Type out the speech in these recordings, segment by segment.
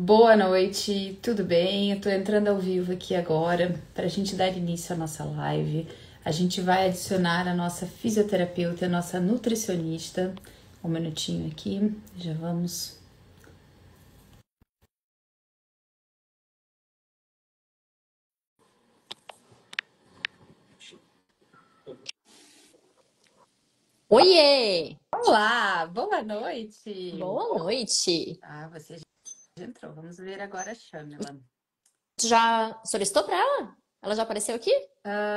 Boa noite, tudo bem? Eu tô entrando ao vivo aqui agora para a gente dar início à nossa live. A gente vai adicionar a nossa fisioterapeuta, a nossa nutricionista. Um minutinho aqui, já vamos. Oiê! Olá, boa noite! Boa noite! Você já entrou. Vamos ver agora a Shamila. Tu já solicitou pra ela? Ela já apareceu aqui?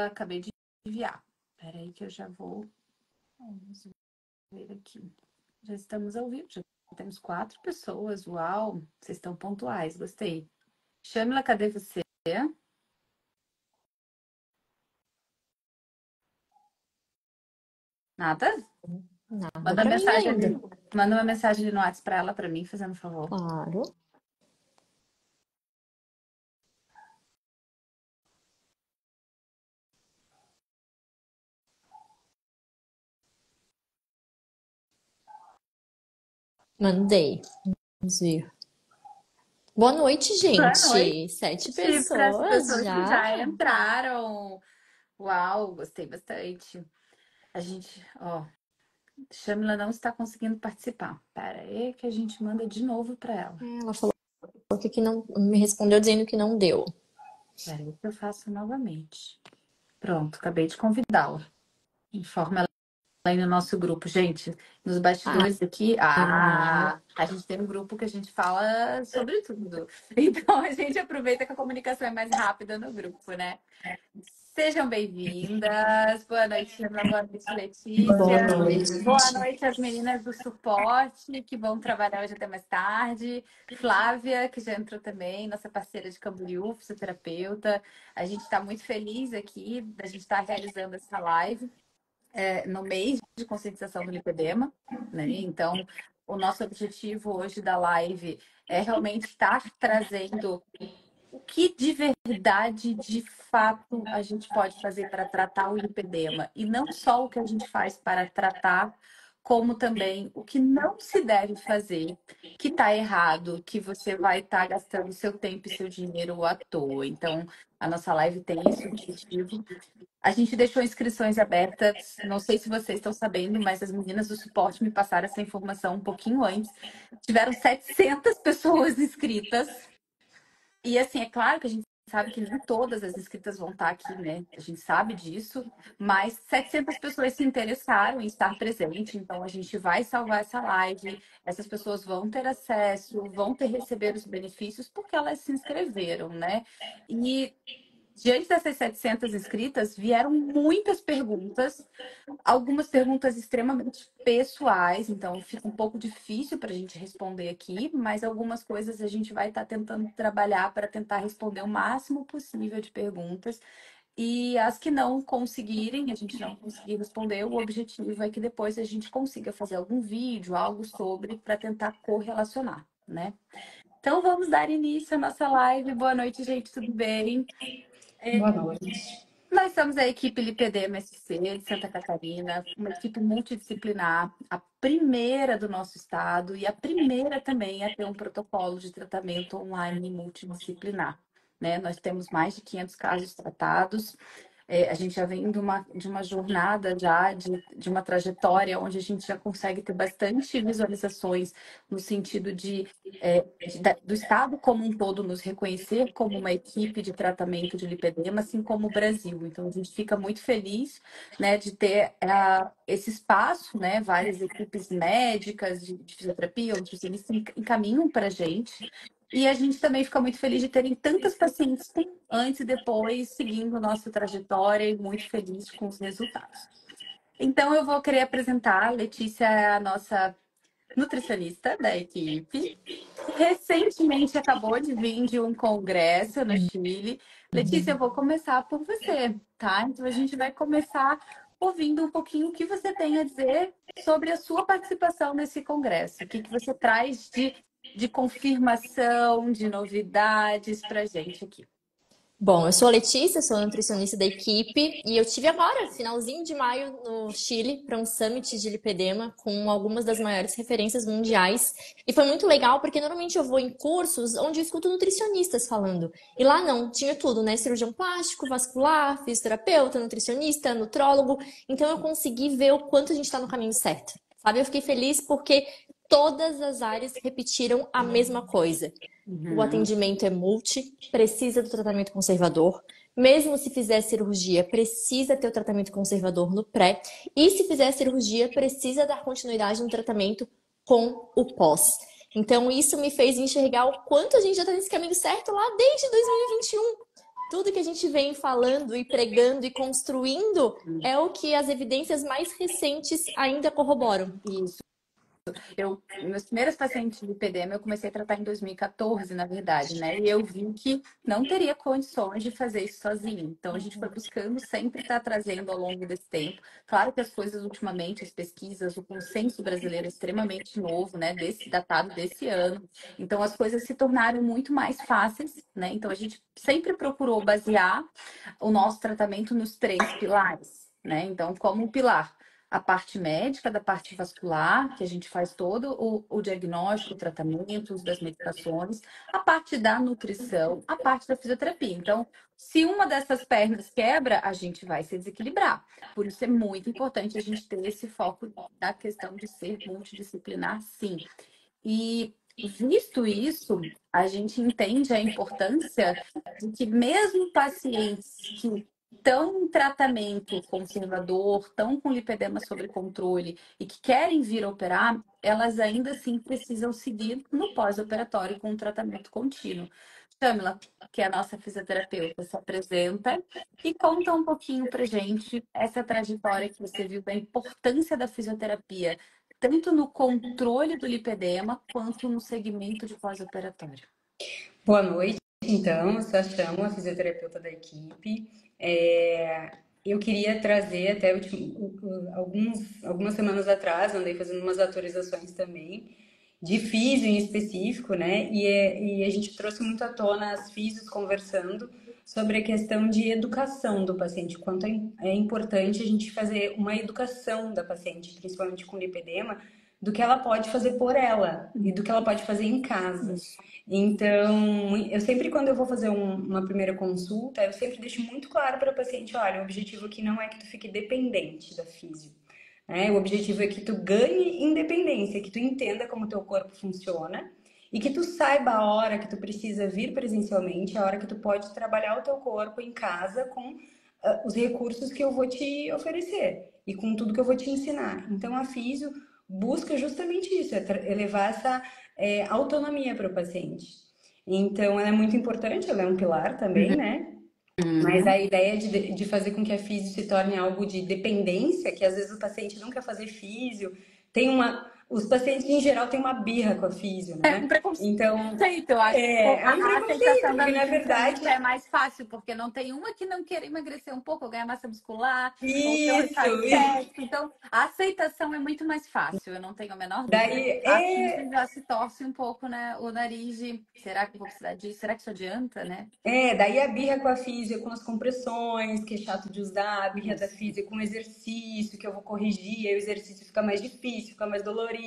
Acabei de enviar. Espera aí que eu já vou. Vamos ver aqui. Já estamos ao vivo, já temos 4 pessoas. Uau, vocês estão pontuais, gostei. Shamila, cadê você? Nada? Nada Manda uma pra mim mensagem ainda. ali. Manda uma mensagem ali no WhatsApp pra ela, pra mim, fazendo favor. Claro. Mandei. Vamos ver. Boa noite, Boa noite gente. 7 para as pessoas pessoas que já. já entraram. Uau, gostei bastante. A gente, ó, Shamila não está conseguindo participar. Pera aí que a gente manda de novo para ela. Ela falou que não me respondeu dizendo que não deu. Pera aí que eu faço novamente. Pronto, acabei de convidá-la. Informa ela aí no nosso grupo. Gente, nos bastidores aqui, a gente tem um grupo que a gente fala sobre tudo. Então a gente aproveita que a comunicação é mais rápida no grupo, né? Sejam bem-vindas. Boa noite, Ana. Boa noite, Boa Letícia. noite. Boa noite às meninas do suporte, que vão trabalhar hoje até mais tarde. Flávia, que já entrou também, nossa parceira de Camboriú, fisioterapeuta. A gente está muito feliz aqui da gente estar realizando essa live no mês de conscientização do lipedema, né? Então, o nosso objetivo hoje da live é realmente estar trazendo o que de verdade, de fato, a gente pode fazer para tratar o lipedema. E não só o que a gente faz para tratar, como também o que não se deve fazer, que está errado, que você vai estar gastando seu tempo e seu dinheiro à toa. Então, a nossa live tem esse objetivo. A gente deixou inscrições abertas. Não sei se vocês estão sabendo, mas as meninas do suporte me passaram essa informação um pouquinho antes. Tiveram 700 pessoas inscritas. E assim, é claro que a gente sabe que nem todas as inscritas vão estar aqui, né? A gente sabe disso, mas 700 pessoas se interessaram em estar presente, então a gente vai salvar essa live. Essas pessoas vão ter acesso, vão ter receber os benefícios porque elas se inscreveram, né? E diante dessas 700 inscritas, vieram muitas perguntas, algumas perguntas extremamente pessoais, então fica um pouco difícil para a gente responder aqui, mas algumas coisas a gente vai estar tentando trabalhar para tentar responder o máximo possível de perguntas. E as que não conseguirem, a gente não conseguir responder, o objetivo é que depois a gente consiga fazer algum vídeo, algo sobre, para tentar correlacionar, né? Então vamos dar início à nossa live. Boa noite, gente, tudo bem? Boa noite. Nós somos a equipe LIPD MSC de Santa Catarina, uma equipe multidisciplinar, a primeira do nosso estado e a primeira também a ter um protocolo de tratamento online multidisciplinar. Né? Nós temos mais de 500 casos tratados. A gente já vem de uma jornada já, de uma trajetória onde a gente já consegue ter bastante visualizações no sentido do Estado como um todo nos reconhecer como uma equipe de tratamento de lipedema, assim como o Brasil. Então, a gente fica muito feliz, né, de ter esse espaço, né, várias equipes médicas de fisioterapia, nutricionistas encaminham para a gente. E a gente também fica muito feliz de terem tantas pacientes antes e depois, seguindo nossa trajetória e muito feliz com os resultados. Então, eu vou querer apresentar a Letícia, a nossa nutricionista da equipe. Recentemente acabou de vir de um congresso no Chile. Letícia, eu vou começar por você, tá? Então, a gente vai começar ouvindo um pouquinho o que você tem a dizer sobre a sua participação nesse congresso. O que você traz de confirmação, de novidades para a gente aqui. Bom, eu sou a Letícia, sou nutricionista da equipe e eu tive agora, finalzinho de maio, no Chile, para um summit de lipedema com algumas das maiores referências mundiais. E foi muito legal porque normalmente eu vou em cursos onde eu escuto nutricionistas falando. E lá não, tinha tudo, né? Cirurgião plástico, vascular, fisioterapeuta, nutricionista, nutrólogo. Então eu consegui ver o quanto a gente está no caminho certo. Sabe? Eu fiquei feliz porque todas as áreas repetiram a mesma coisa. O atendimento é multi, precisa do tratamento conservador. Mesmo se fizer cirurgia, precisa ter o tratamento conservador no pré. E se fizer cirurgia, precisa dar continuidade no tratamento com o pós. Então, isso me fez enxergar o quanto a gente já está nesse caminho certo lá desde 2021. Tudo que a gente vem falando e pregando e construindo é o que as evidências mais recentes ainda corroboram. Isso. Meus primeiros pacientes de lipedema eu comecei a tratar em 2014, na verdade, né? E eu vi que não teria condições de fazer isso sozinho. Então a gente foi buscando sempre estar trazendo ao longo desse tempo. Claro que as coisas ultimamente, as pesquisas, o consenso brasileiro é extremamente novo, né? Datado desse ano. Então as coisas se tornaram muito mais fáceis, né? Então a gente sempre procurou basear o nosso tratamento nos 3 pilares, né? Então, como pilar a parte médica, da parte vascular, que a gente faz todo o diagnóstico, o tratamento, uso das medicações, a parte da nutrição, a parte da fisioterapia. Então, se uma dessas pernas quebra, a gente vai se desequilibrar. Por isso é muito importante a gente ter esse foco da questão de ser multidisciplinar, sim. E visto isso, a gente entende a importância de que mesmo pacientes que estão em tratamento conservador, estão com lipedema sob controle e que querem vir operar, elas ainda assim precisam seguir no pós-operatório com um tratamento contínuo. Camila, que é a nossa fisioterapeuta, se apresenta e conta um pouquinho pra gente essa trajetória que você viu da importância da fisioterapia, tanto no controle do lipedema quanto no segmento de pós-operatório. Boa noite, então, eu sou a Chamo, a fisioterapeuta da equipe. Eu queria trazer até algumas semanas atrás, andei fazendo umas atualizações também, de físio em específico, né? E a gente trouxe muito à tona as físios conversando sobre a questão de educação do paciente, quanto é importante a gente fazer uma educação da paciente, principalmente com lipedema, do que ela pode fazer por ela e do que ela pode fazer em casa. Então, eu sempre, quando eu vou fazer uma primeira consulta, eu sempre deixo muito claro para a paciente, olha, o objetivo aqui não é que tu fique dependente da físio, né? O objetivo é que tu ganhe independência, que tu entenda como o teu corpo funciona e que tu saiba a hora que tu precisa vir presencialmente, a hora que tu pode trabalhar o teu corpo em casa com os recursos que eu vou te oferecer e com tudo que eu vou te ensinar. Então, a físio busca justamente isso, é levar essa autonomia para o paciente. Então, ela é muito importante, ela é um pilar também, né? Mas a ideia de fazer com que a físio se torne algo de dependência, que às vezes o paciente não quer fazer físio, os pacientes em geral têm uma birra com a físio, né? Um preconceito, Então, eu acho. é um A preconceito, aceitação da porque na verdade nutricionista é mais fácil, porque não tem uma que não quer emagrecer um pouco, ou ganhar massa muscular, ou ter um isso, estético. Então, a aceitação é muito mais fácil, eu não tenho a menor dúvida. daí A físio já se torce um pouco, né, o nariz de, será que eu vou precisar disso? Será que isso adianta, né? daí a birra com a físio, com as compressões, que é chato de usar, a birra da físio com o exercício, que eu vou corrigir, aí o exercício fica mais difícil, fica mais dolorido,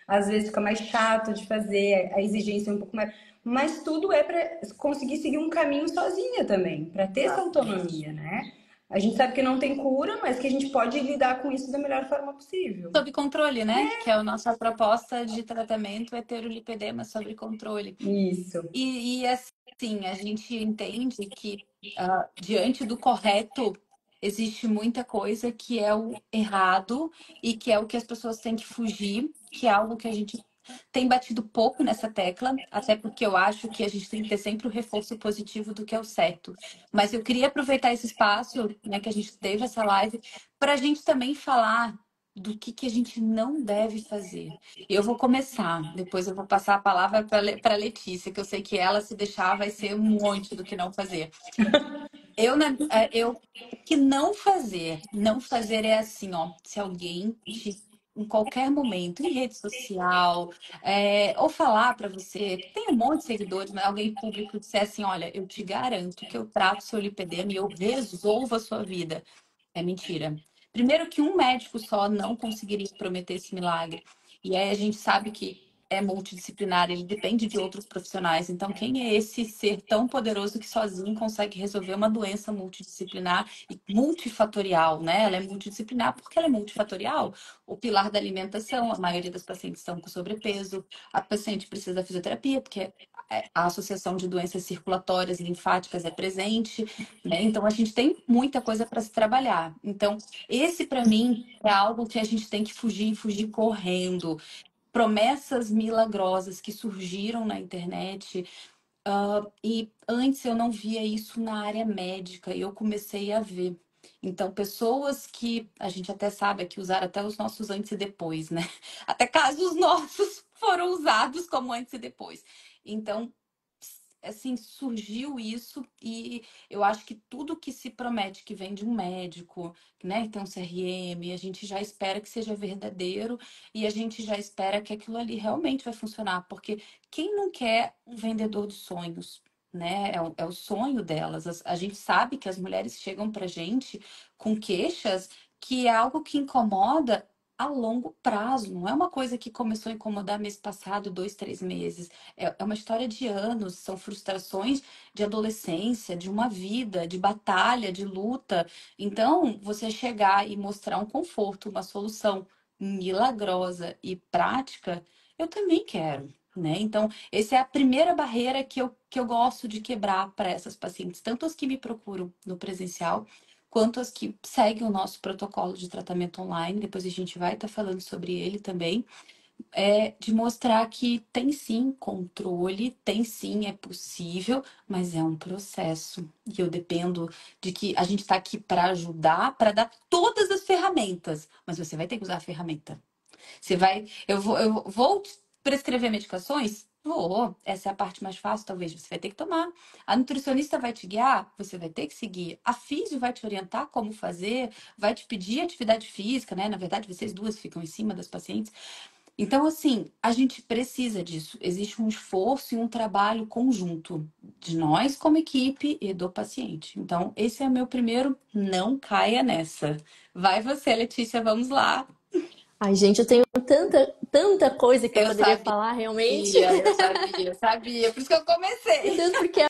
às vezes fica mais chato de fazer, a exigência é um pouco mais. Mas tudo é para conseguir seguir um caminho sozinha também, para ter essa autonomia, né? A gente sabe que não tem cura, mas que a gente pode lidar com isso da melhor forma possível. Sob controle, né? Que é a nossa proposta de tratamento, é ter o lipedema sob controle. Isso. E assim, a gente entende que diante do correto existe muita coisa que é o errado e que é o que as pessoas têm que fugir, que é algo que a gente tem batido pouco nessa tecla, até porque eu acho que a gente tem que ter sempre o reforço positivo do que é o certo. Mas eu queria aproveitar esse espaço, né, que a gente teve essa live, para a gente também falar do que a gente não deve fazer. Eu vou começar, depois eu vou passar a palavra para Letícia, que eu sei que ela, se deixar, vai ser um monte do que não fazer. O que não fazer é assim, ó, se alguém te em qualquer momento, em rede social, ou falar para você, tem um monte de seguidores, mas alguém público disser assim, olha, eu te garanto que eu trato seu lipedema e eu resolvo a sua vida. É mentira. Primeiro que um médico só não conseguiria prometer esse milagre. E aí a gente sabe que é multidisciplinar, ele depende de outros profissionais. Então, quem é esse ser tão poderoso que sozinho consegue resolver uma doença multidisciplinar e multifatorial, né? Ela é multidisciplinar porque ela é multifatorial. O pilar da alimentação, a maioria das pacientes estão com sobrepeso, a paciente precisa da fisioterapia, porque a associação de doenças circulatórias e linfáticas é presente, né? Então, a gente tem muita coisa para se trabalhar. Então, esse, para mim, é algo que a gente tem que fugir, fugir correndo. Promessas milagrosas que surgiram na internet. E antes eu não via isso na área médica, e eu comecei a ver. Então, pessoas que a gente até sabe que usaram até os nossos antes e depois, né? Até casos nossos foram usados como antes e depois. Então, assim, surgiu isso e eu acho que tudo que se promete que vem de um médico, né, que tem um CRM, a gente já espera que seja verdadeiro e a gente já espera que aquilo ali realmente vai funcionar, porque quem não quer um vendedor de sonhos? Né? É o sonho delas. A gente sabe que as mulheres chegam pra gente com queixas que é algo que incomoda a longo prazo, não é uma coisa que começou a incomodar mês passado, 2, 3 meses. É uma história de anos, são frustrações de adolescência, de uma vida, de batalha, de luta. Então, você chegar e mostrar um conforto, uma solução milagrosa e prática, eu também quero. Né? Então, essa é a primeira barreira que eu gosto de quebrar para essas pacientes, tanto as que me procuram no presencial, quanto as que seguem o nosso protocolo de tratamento online. Depois a gente vai estar falando sobre ele também, de mostrar que tem sim controle, tem sim, é possível, mas é um processo. E eu dependo de que a gente está aqui para ajudar, para dar todas as ferramentas, mas você vai ter que usar a ferramenta. Você vai, eu vou prescrever medicações? Vou. Essa é a parte mais fácil, talvez você vai ter que tomar. A nutricionista vai te guiar? Você vai ter que seguir. A físio vai te orientar como fazer, vai te pedir atividade física, né? Na verdade, vocês duas ficam em cima das pacientes. Então, assim, a gente precisa disso. Existe um esforço e um trabalho conjunto de nós como equipe e do paciente. Então, esse é o meu primeiro, não caia nessa. Vai você, Letícia, vamos lá. Ai, gente, eu tenho tanta coisa que eu Eu poderia sabia, falar realmente. eu sabia. Por isso que eu Meu comecei. Deus, porque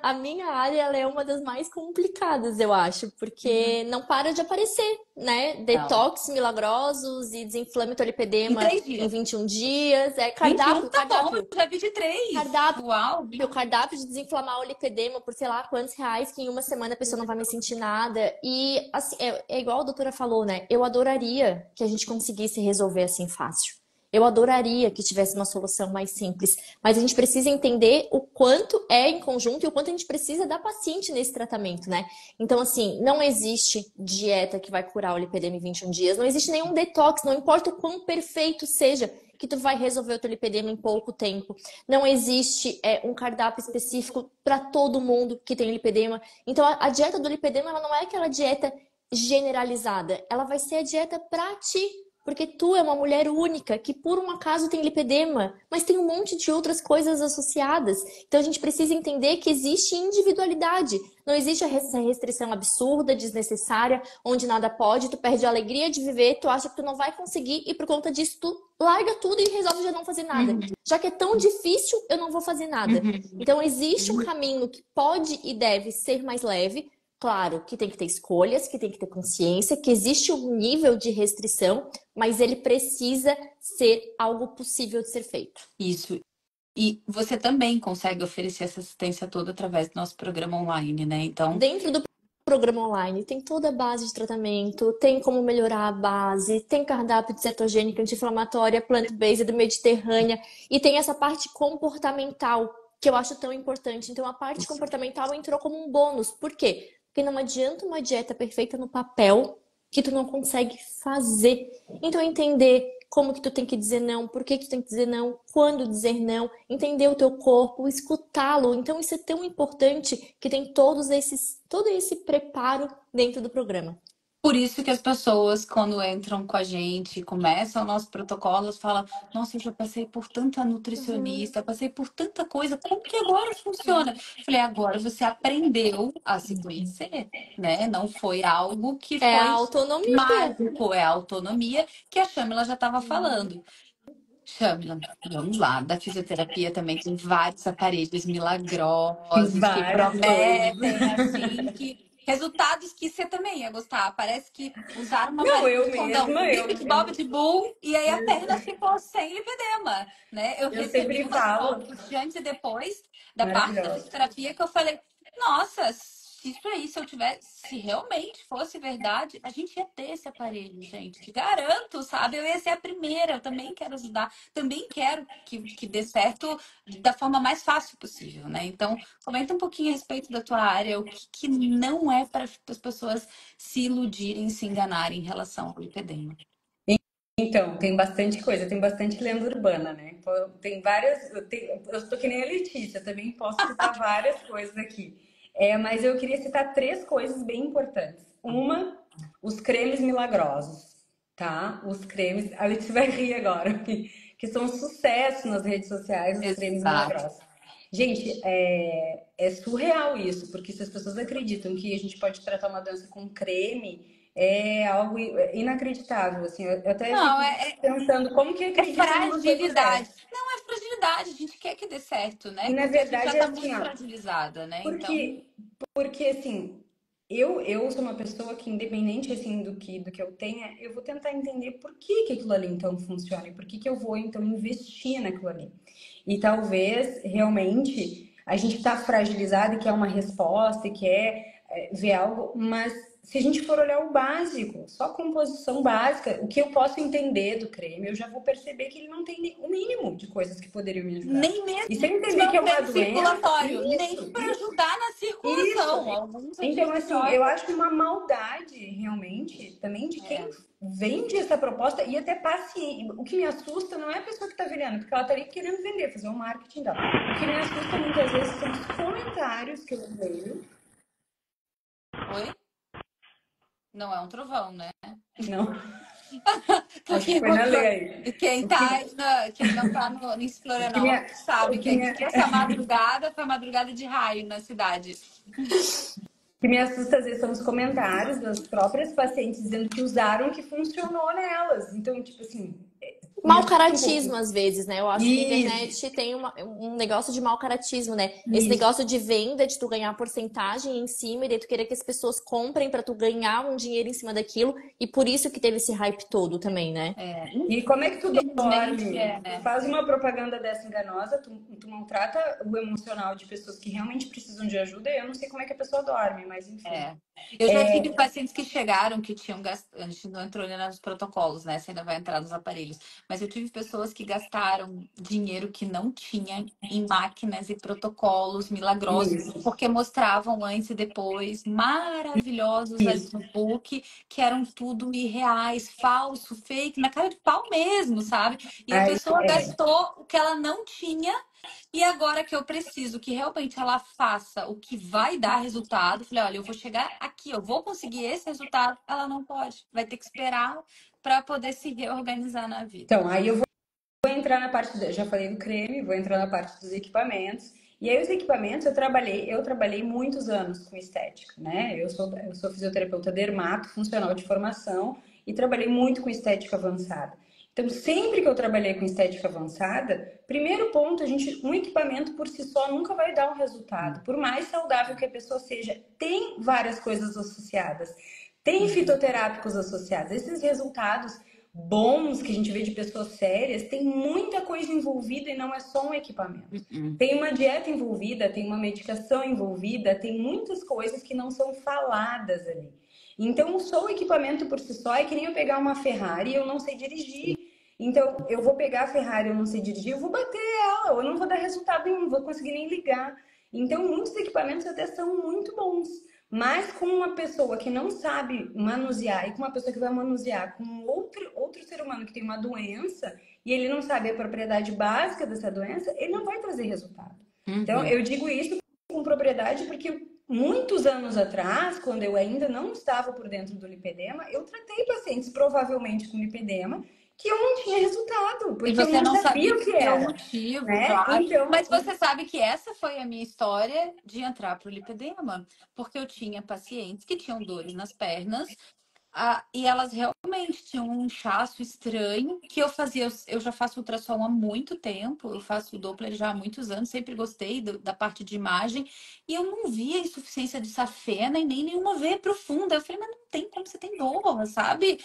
a minha área ela é uma das mais complicadas, eu acho, porque não para de aparecer, né? Não. Detox milagrosos e desinflame teu Em lipedema 3 dias. em 21 dias. É 21 cardápio, tá bom, eu cardápio. já vi de 3. Cardápio, Uau. cardápio de desinflamar o lipedema por sei lá quantos reais, que em uma semana a pessoa não vai mais sentir nada. E assim, é igual a doutora falou, né? Eu adoraria que a gente conseguisse resolver assim fácil. Eu adoraria que tivesse uma solução mais simples, mas a gente precisa entender o quanto é em conjunto e o quanto a gente precisa da paciente nesse tratamento, né? Então, assim, não existe dieta que vai curar o lipedema em 21 dias, não existe nenhum detox, não importa o quão perfeito seja, que tu vai resolver o teu lipedema em pouco tempo. Não existe um cardápio específico para todo mundo que tem lipedema. Então, a dieta do lipedema ela não é aquela dieta generalizada, ela vai ser a dieta para ti. Porque tu é uma mulher única que por um acaso tem lipedema, mas tem um monte de outras coisas associadas. Então a gente precisa entender que existe individualidade. Não existe essa restrição absurda, desnecessária, onde nada pode, tu perde a alegria de viver, tu acha que tu não vai conseguir e por conta disso tu larga tudo e resolve já não fazer nada. Já que é tão difícil, eu não vou fazer nada. Então existe um caminho que pode e deve ser mais leve. Claro que tem que ter escolhas, que tem que ter consciência, que existe um nível de restrição, mas ele precisa ser algo possível de ser feito. Isso. E você também consegue oferecer essa assistência toda através do nosso programa online, né? Então, Dentro do programa online tem toda a base de tratamento, tem como melhorar a base, tem cardápio de cetogênica, anti-inflamatória, plant-based, mediterrânea, e tem essa parte comportamental, que eu acho tão importante. Então a parte comportamental entrou como um bônus. Por quê? Porque não adianta uma dieta perfeita no papel que tu não consegue fazer. Então entender como que tu tem que dizer não, por que tu tem que dizer não, quando dizer não, entender o teu corpo, escutá-lo. Então isso é tão importante que tem todo esse preparo dentro do programa. Por isso que as pessoas, quando entram com a gente, começam o nosso protocolo, elas falam: Nossa, eu já passei por tanta Uhum. nutricionista, passei por tanta coisa, como que agora funciona? Eu falei: Agora você aprendeu a se conhecer, né? Não foi algo que É a foi autonomia. mágico, é a autonomia que a Chamila já estava falando. Chamila, vamos lá, da fisioterapia também tem vários aparelhos Tem milagrosos que várias coisas. prometem, assim, que resultados que você também ia gostar. Parece que usaram uma Não, varinha eu de condão, mesma, bip bob de bull, e aí a perna ficou sem lipedema, né? Eu eu recebi sempre umas falo, fotos de antes e depois da parte da maravilhosa. fisioterapia que eu falei, nossa, se isso aí, se eu tivesse, se realmente fosse verdade, a gente ia ter esse aparelho, gente. Te garanto, sabe? Eu ia ser a primeira, eu também quero ajudar, também quero que dê certo da forma mais fácil possível, né? Então, comenta um pouquinho a respeito da tua área, o que não é para as pessoas se iludirem, se enganarem em relação ao lipedema. Então, tem bastante coisa, tem bastante lenda urbana, né? Tem várias. Eu tô que nem a Letícia, também posso citar várias coisas aqui. Mas eu queria citar três coisas bem importantes. Uma, os cremes milagrosos, tá? Os cremes. A Letícia vai rir agora, que são um sucesso nas redes sociais, os cremes Exato. milagrosos. Gente, é surreal isso, porque se as pessoas acreditam que a gente pode tratar uma doença com creme, é algo inacreditável, assim. Eu até Não, fico pensando como que é acredita numa coisa fragilidade. dessa. Não é fragilidade, a gente quer que dê certo, né? E na Porque a gente já verdade é está assim, muito ó, fragilizada, né? Então, porque assim, eu sou uma pessoa que, independente assim do que eu tenha, eu vou tentar entender por que que aquilo ali então funciona e por que que eu vou então investir naquilo ali. E talvez realmente a gente está fragilizado e quer uma resposta e quer ver algo, mas se a gente for olhar o básico, só a composição básica, o que eu posso entender do creme, eu já vou perceber que ele não tem o mínimo de coisas que poderiam me ajudar. nem mesmo E se eu se entender é que um é uma creme doença, circulatório, nem isso, para isso. ajudar na Isso. circulação. Alguns eu Então, digo assim, pior. eu acho uma maldade, realmente, também de quem É. vende essa proposta e até paciente. O que me assusta não é a pessoa que está vendendo, porque ela está ali querendo vender, fazer um marketing dela. O que me assusta muitas vezes são os comentários que eu vejo. Oi? Não é um trovão, né? Não, acho que Porque foi na lei aí. quem O tá que, quem não tá em o que me, Florianópolis sabe o que que me, aqui essa madrugada foi madrugada de raio na cidade. o que me assusta às vezes são os comentários das próprias pacientes dizendo que usaram, que funcionou nelas. Então, tipo assim, me Mau assusta um caratismo, pouco. às vezes, né? Eu acho que a Isso, internet tem um negócio de mau caratismo, né? Esse isso. negócio de venda, de tu ganhar porcentagem em cima e daí tu querer que as pessoas comprem pra tu ganhar um dinheiro em cima daquilo. E por isso que teve esse hype todo também, né? É, E como é que tu infelizmente dorme? é, Tu né? faz uma propaganda dessa enganosa, tu maltrata o emocional de pessoas que realmente precisam de ajuda. Eu não sei como é que a pessoa dorme, mas enfim. É. Eu já tive pacientes que chegaram que tinham gastado. A gente não entrou ainda nos protocolos, né? Você ainda vai entrar nos aparelhos. Mas eu tive pessoas que gastaram dinheiro que não tinha em máquinas e protocolos milagrosos, Isso. porque mostravam antes e depois maravilhosos ali no book, que eram tudo irreais, falso, fake, na cara de pau mesmo, sabe? E a Aí, pessoa gastou o que ela não tinha e agora que eu preciso que realmente ela faça o que vai dar resultado, falei, olha, eu vou chegar aqui, eu vou conseguir esse resultado, ela não pode, vai ter que esperar para poder se reorganizar na vida. então, aí eu vou entrar na parte, já falei do creme, vou entrar na parte dos equipamentos. E aí os equipamentos, eu trabalhei muitos anos com estética, né? Eu sou fisioterapeuta dermato, funcional de formação e trabalhei muito com estética avançada. Então, sempre que eu trabalhei com estética avançada, primeiro ponto, um equipamento por si só nunca vai dar um resultado. Por mais saudável que a pessoa seja, tem várias coisas associadas. Tem fitoterápicos associados. Esses resultados bons que a gente vê de pessoas sérias, tem muita coisa envolvida e não é só um equipamento. Tem uma dieta envolvida, tem uma medicação envolvida, tem muitas coisas que não são faladas ali. Então, só o equipamento por si só é que nem eu pegar uma Ferrari e eu não sei dirigir. Então, eu vou pegar a Ferrari, eu não sei dirigir, eu vou bater ela, eu não vou dar resultado nenhum, não vou conseguir nem ligar. Então, muitos equipamentos até são muito bons. Mas com uma pessoa que não sabe manusear e com uma pessoa que vai manusear com outro ser humano que tem uma doença e ele não sabe a propriedade básica dessa doença, ele não vai trazer resultado. Então, Uhum. eu digo isso com propriedade porque muitos anos atrás, quando eu ainda não estava por dentro do lipedema, eu tratei pacientes provavelmente com lipedema que eu não tinha resultado, E porque eu você não não sabia sabia o que o era, motivo, né? claro. Mas você sabe que essa foi a minha história de entrar para o lipedema, porque eu tinha pacientes que tinham dores nas pernas. E elas realmente tinham um inchaço estranho que eu fazia. Eu já faço ultrassom há muito tempo, eu faço Doppler já há muitos anos, sempre gostei da parte de imagem, e eu não via insuficiência de safena e nem nenhuma veia profunda. Eu falei, mas não tem como você tem dor, sabe?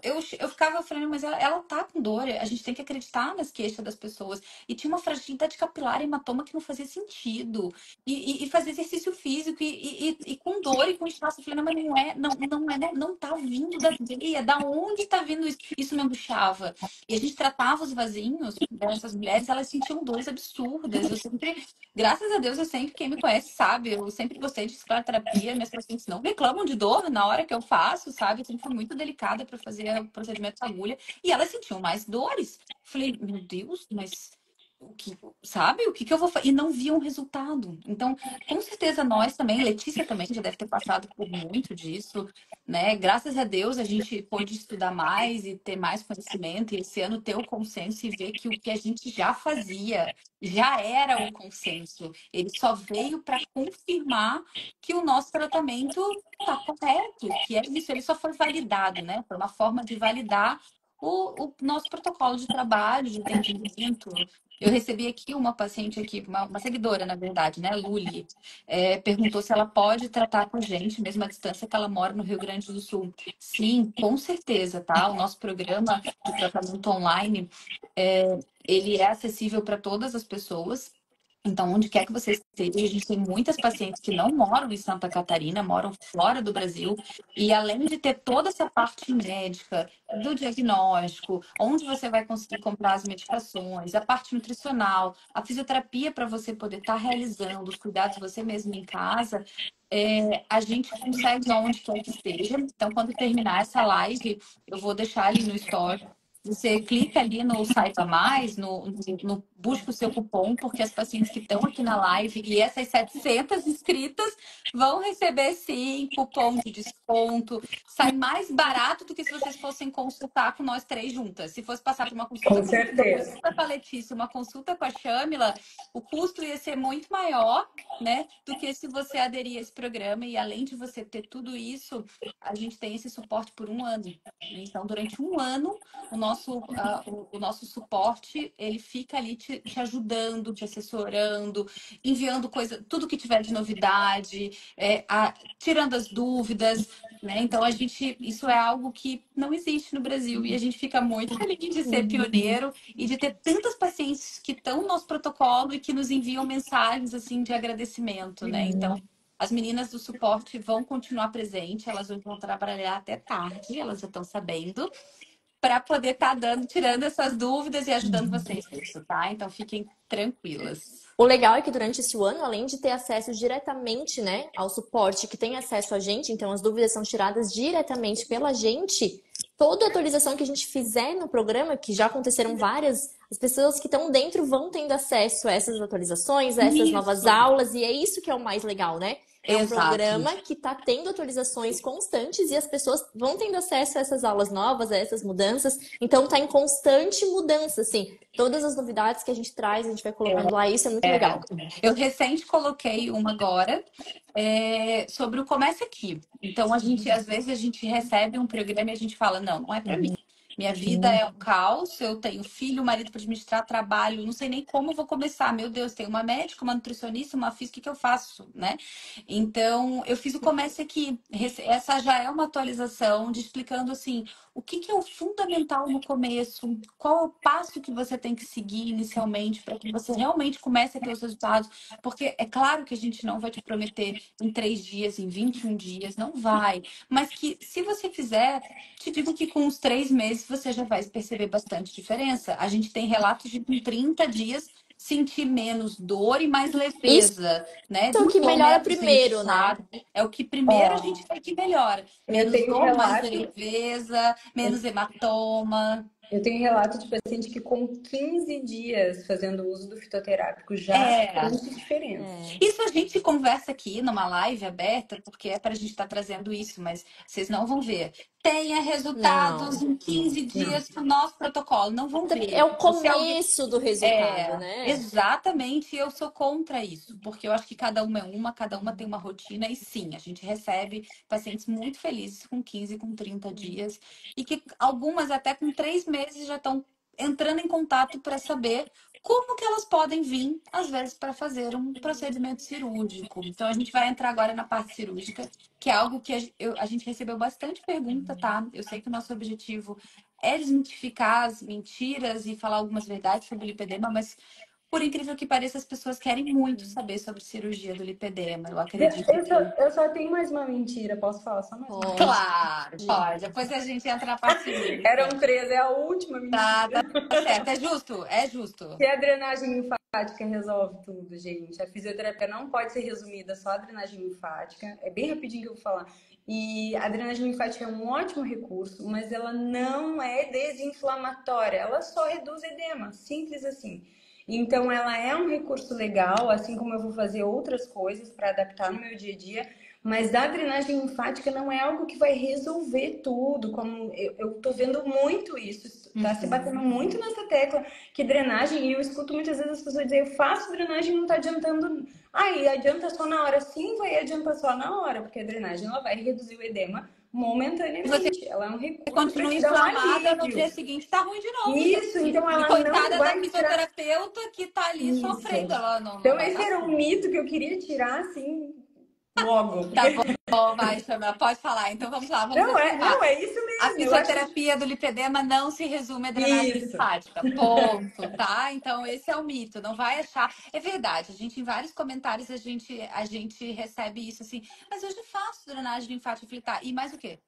Eu ficava falando, mas ela tá com dor, a gente tem que acreditar nas queixas das pessoas. E tinha uma fragilidade capilar, hematoma que não fazia sentido e fazer exercício físico e com dor e com inchaço. Eu falei, não, mas não tá vindo da veia, da onde tá vindo isso? Isso me angustiava. E a gente tratava os vasinhos dessas mulheres, elas sentiam dores absurdas. Eu sempre, graças a Deus, eu sempre, quem me conhece sabe, eu sempre gostei de escleroterapia, minhas pacientes não reclamam de dor na hora que eu faço, sabe? Eu sempre fui muito delicada para fazer o procedimento de agulha, e elas sentiam mais dores. Eu falei, meu Deus, mas o que, sabe? O que que eu vou fazer? E não viam resultado. Então, com certeza nós também, Letícia também já deve ter passado por muito disso, né? Graças a Deus a gente pôde estudar mais e ter mais conhecimento, e esse ano ter o consenso e ver que o que a gente já fazia já era o consenso. Ele só veio para confirmar que o nosso tratamento está correto, que é isso, ele só foi validado, né? Foi uma forma de validar o nosso protocolo de trabalho, de atendimento. Eu recebi aqui uma paciente aqui, uma seguidora, na verdade, né, Luli, perguntou se ela pode tratar com a gente, mesmo à distância que ela mora no Rio Grande do Sul. Sim, com certeza, tá? O nosso programa de tratamento online, ele é acessível para todas as pessoas. Então, onde quer que você esteja, a gente tem muitas pacientes que não moram em Santa Catarina, moram fora do Brasil, e além de ter toda essa parte médica, do diagnóstico, onde você vai conseguir comprar as medicações, a parte nutricional, a fisioterapia para você poder estar realizando os cuidados você mesmo em casa, a gente consegue onde quer que esteja. Então, quando terminar essa live, eu vou deixar ali no story. Você clica ali no Saiba Mais, no busca o seu cupom, porque as pacientes que estão aqui na live e essas 700 inscritas vão receber, sim, cupom de desconto. Sai mais barato do que se vocês fossem consultar com nós três juntas. Se fosse passar por uma consulta Com comigo, uma certeza. consulta com a Letícia, uma consulta com a Shamila, o custo ia ser muito maior, né, do que se você aderir a esse programa. E além de você ter tudo isso, a gente tem esse suporte por um ano. Então, durante um ano, o nosso suporte, ele fica ali te ajudando, te assessorando, enviando coisa, tudo que tiver de novidade, tirando as dúvidas, né? Então, isso é algo que não existe no Brasil e a gente fica muito feliz de ser pioneiro e de ter tantas pacientes que estão no nosso protocolo e que nos enviam mensagens, assim, de agradecimento, né? Então, as meninas do suporte vão continuar presentes, elas vão trabalhar até tarde, elas já estão sabendo, para poder estar tirando essas dúvidas e ajudando vocês nisso, tá? Então fiquem tranquilas. O legal é que durante esse ano, além de ter acesso diretamente, né, ao suporte que tem acesso a gente, então as dúvidas são tiradas diretamente pela gente, toda atualização que a gente fizer no programa, que já aconteceram várias, as pessoas que estão dentro vão tendo acesso a essas atualizações, a essas novas Isso, aulas, e é isso que é o mais legal, né? É um exato. programa que está tendo atualizações constantes e as pessoas vão tendo acesso a essas aulas novas, a essas mudanças. Então está em constante mudança, assim. Todas as novidades que a gente traz, a gente vai colocando lá, isso é muito legal. Eu recente coloquei uma agora sobre o Comece Aqui. Então, às vezes, a gente recebe um programa e a gente fala, não, não é para mim. Minha vida é um caos, eu tenho filho, marido para administrar, trabalho, não sei nem como eu vou começar. Meu Deus, tem uma médica, uma nutricionista, uma física, o que eu faço, né? Então, eu fiz o Comece Aqui. Essa já é uma atualização de explicando, assim, o que é o fundamental no começo, qual é o passo que você tem que seguir inicialmente para que você realmente comece a ter os resultados. Porque é claro que a gente não vai te prometer em 3 dias, em 21 dias, não vai. Mas que se você fizer, te digo que com uns 3 meses você já vai perceber bastante diferença. A gente tem relatos de com 30 dias sentir menos dor e mais Isso leveza, né? é o Não que tô melhora menos primeiro, né? inchado. É o que primeiro a gente vê que melhora. Eu Menos tenho dor, mais relato. leveza, menos hematoma. Eu tenho relato de paciente que com 15 dias fazendo uso do fitoterápico já É, sente diferença. isso a gente conversa aqui numa live aberta, porque é para a gente estar trazendo isso, mas vocês não vão ver. Tenha resultados Não. em 15 Não. dias com o nosso protocolo. Não vão É ver. o Tipo, se alguém. começo do resultado, É, né? exatamente, eu sou contra isso, porque eu acho que cada uma tem uma rotina, e sim, a gente recebe pacientes muito felizes com 15, com 30 dias, e que algumas até com 3 meses já estão entrando em contato para saber como que elas podem vir, às vezes, para fazer um procedimento cirúrgico. Então, a gente vai entrar agora na parte cirúrgica, que é algo que a gente recebeu bastante pergunta, tá? Eu sei que o nosso objetivo é desmitificar as mentiras e falar algumas verdades sobre o lipedema, mas por incrível que pareça, as pessoas querem muito saber sobre cirurgia do lipedema. Eu acredito Eu só, que. eu só tenho mais uma mentira, posso falar só mais uma? Pode. Claro, pode. Depois a gente entra na parte cirúrgica. Eram três, é a última Tá, mentira. tá certo. É justo, é justo. Que a drenagem linfática resolve tudo, gente. A fisioterapia não pode ser resumida só à drenagem linfática. É bem rapidinho que eu vou falar. E a drenagem linfática é um ótimo recurso, mas ela não é desinflamatória. Ela só reduz edema, simples assim. Então, ela é um recurso legal, assim como eu vou fazer outras coisas para adaptar no meu dia a dia, mas a drenagem linfática não é algo que vai resolver tudo, como eu tô vendo muito isso, tá se batendo muito nessa tecla, que drenagem, e eu escuto muitas vezes as pessoas dizer, eu faço drenagem e não tá adiantando. E adianta só na hora? Sim, vai adiantar só na hora, porque a drenagem ela vai reduzir o edema Se você momentaneamente. Ela é um recurso para continua te dar um inflamada, no dia alívio. seguinte tá ruim de novo, Isso, gente. então E ela não coitada da vai tirar. fisioterapeuta que tá ali Isso. sofrendo, ela não Então, vai esse dar era um certo. mito que eu queria tirar assim logo. Tá Porque... bom, vai, Chama, pode falar. Então vamos lá, vamos Não, encerrar. é isso A mesmo. Eu acho que. fisioterapia do lipedema não se resume à drenagem Isso. linfática. Ponto, tá? Então, esse é o mito. Não vai achar. É verdade, a gente, em vários comentários, a gente recebe isso assim. Mas eu já faço drenagem linfática. Eu falei, tá, e mais o quê?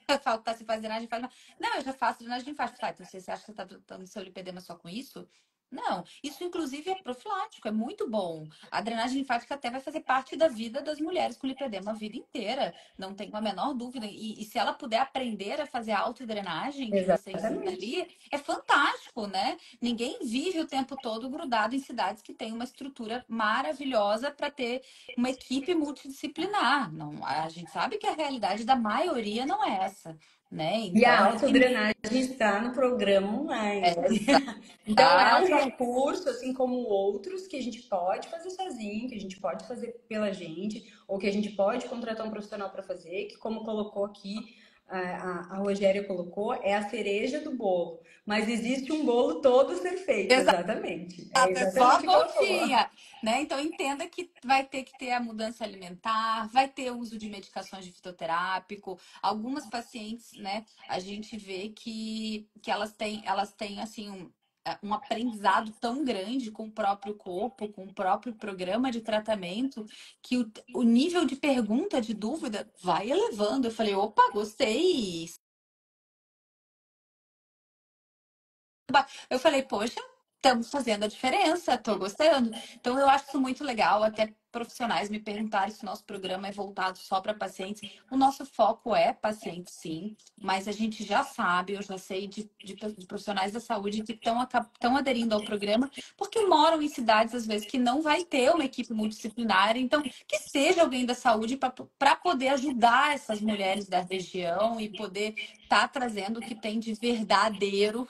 Eu falo, tá, você faz drenagem linfática? Não, eu já faço drenagem linfática. Tá, então você acha que você tá tratando seu lipedema só com isso? Não, isso inclusive é profilático, é muito bom. A drenagem linfática até vai fazer parte da vida das mulheres com lipedema a vida inteira, não tem a menor dúvida. E se ela puder aprender a fazer a autodrenagem que você ensina Exatamente. ali, é fantástico, né? Ninguém vive o tempo todo grudado em cidades que têm uma estrutura maravilhosa para ter uma equipe multidisciplinar. Não, a gente sabe que a realidade da maioria não é essa, né? E a Então, autodrenagem está no programa é online. Então, é um exato. recurso, assim como outros, que a gente pode fazer sozinho, que a gente pode fazer pela gente, ou que a gente pode contratar um profissional para fazer, que, como colocou aqui, a Rogéria colocou, é a cereja do bolo. Mas existe um bolo todo a ser feito, exatamente. É É só a exatamente o que ela falou. pontinha, né? Então entenda que vai ter que ter a mudança alimentar, vai ter o uso de medicações de fitoterápico. Algumas pacientes, né, a gente vê que elas têm assim um aprendizado tão grande com o próprio corpo, com o próprio programa de tratamento, que o nível de pergunta, de dúvida, vai elevando. Eu falei, opa, gostei. Eu falei, poxa, estamos fazendo a diferença, estou gostando. Então, eu acho isso muito legal. Até profissionais me perguntaram se o nosso programa é voltado só para pacientes. O nosso foco é paciente, sim, mas a gente já sabe, eu já sei de profissionais da saúde que estão aderindo ao programa porque moram em cidades, às vezes, que não vai ter uma equipe multidisciplinar. Então, que seja alguém da saúde para poder ajudar essas mulheres da região e poder estar trazendo o que tem de verdadeiro,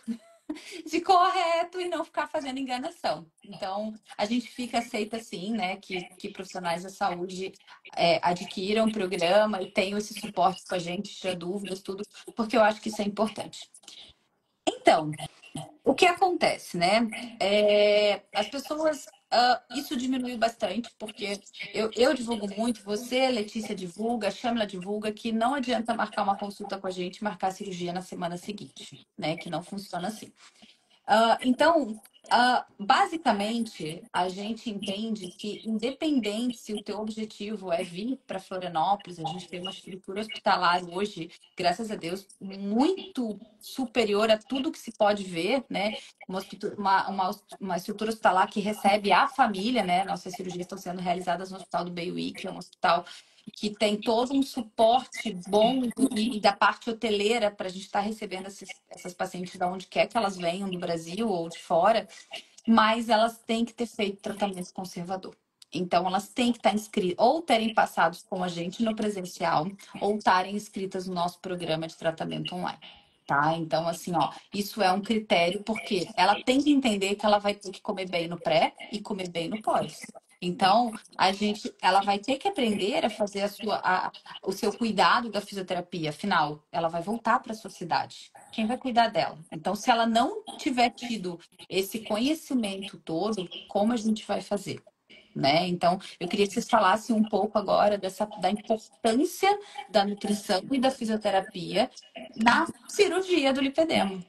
de correto, e não ficar fazendo enganação. Então, a gente aceita sim, né, que profissionais da saúde adquiram o programa e tenham esse suporte com a gente, tirar dúvidas, tudo, porque eu acho que isso é importante. Então, o que acontece, né? As pessoas. Isso diminuiu bastante, porque eu divulgo muito, você, Letícia, divulga, a Shamila divulga, que não adianta marcar uma consulta com a gente e marcar a cirurgia na semana seguinte, né? Que não funciona assim. Então, basicamente, a gente entende que, independente se o teu objetivo é vir para Florianópolis, a gente tem uma estrutura hospitalar hoje, graças a Deus, muito superior a tudo que se pode ver, né? Uma estrutura hospitalar que recebe a família, né? Nossas cirurgias estão sendo realizadas no Hospital do Beiuí, que é um hospital que tem todo um suporte bom e da parte hoteleira para a gente estar recebendo essas pacientes de onde quer que elas venham, do Brasil ou de fora, mas elas têm que ter feito tratamento conservador. Então, elas têm que estar inscritas, ou terem passado com a gente no presencial, ou estarem inscritas no nosso programa de tratamento online. Tá? Então, assim, ó, isso é um critério, porque ela tem que entender que ela vai ter que comer bem no pré e comer bem no pós. Então, ela vai ter que aprender a fazer o seu cuidado da fisioterapia. Afinal, ela vai voltar para a sua cidade. Quem vai cuidar dela? Então, se ela não tiver tido esse conhecimento todo, como a gente vai fazer? Né? Então, eu queria que vocês falassem um pouco agora da importância da nutrição e da fisioterapia na cirurgia do lipedema.